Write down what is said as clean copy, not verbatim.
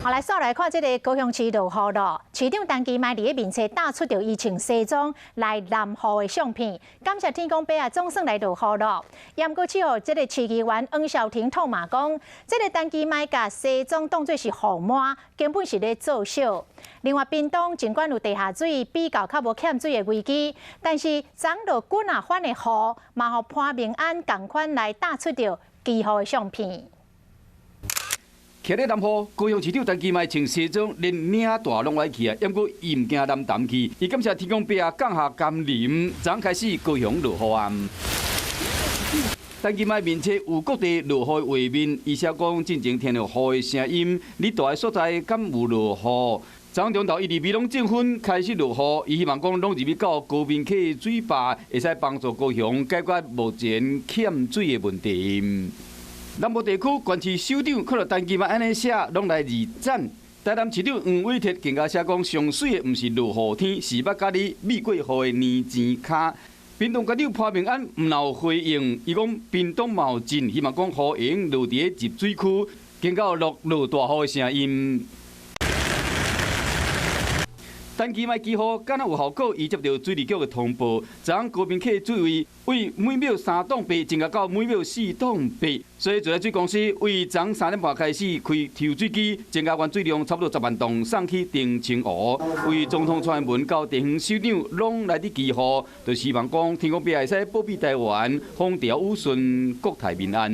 好，来，再来看这个高雄市落雨咯。市长陈其迈伫个面册打出着伊穿西装来淋雨的相片，感谢天公伯啊，总算来落雨咯。也毋过气候，这个市议员黄孝庭痛骂讲，这个陈其迈甲西装当作是雨抹，根本是咧作秀。另外，屏东尽管有地下水比较较无欠水的危机，但是涨落滚啊翻的雨，嘛互潘明安同款来打出着奇雨的相片。 徛咧南雨，高雄市长陈其迈穿西装，连领带拢来去啊！不过伊唔惊淋淡去，伊感谢天公伯啊降下甘霖，昨开始高雄落雨啊。陈其迈面册有各地落雨的画面，伊写讲进前听到雨的声音，你住的所在敢有落雨？昨中昼伊伫美浓政府开始落雨，伊希望讲拢入去到高屏溪水坝，会使帮助高雄解决目前欠水的问题。 南部地区县市首长看到陈其迈安尼写，拢来二赞。台南市长黄伟哲更加写讲，上水的毋是落雨天，是捌甲你密过雨的年钱卡。屏东县长潘明安毋有回应，伊讲屏东嘛有真希望讲雨用落伫个集水区，更加有落大雨的声音。 陈其迈几号敢若有效果？伊接到水利局的通报，昨高屏溪水位为每秒3栋8，增加到每秒4栋8。所以自来水公司为昨3点半开始开抽水机，增加原水量差不多10万吨送去定清湖。为总统传文到地方首长拢来伫祈福，就希望讲天公伯会使保庇台湾，风调雨顺，国泰民安。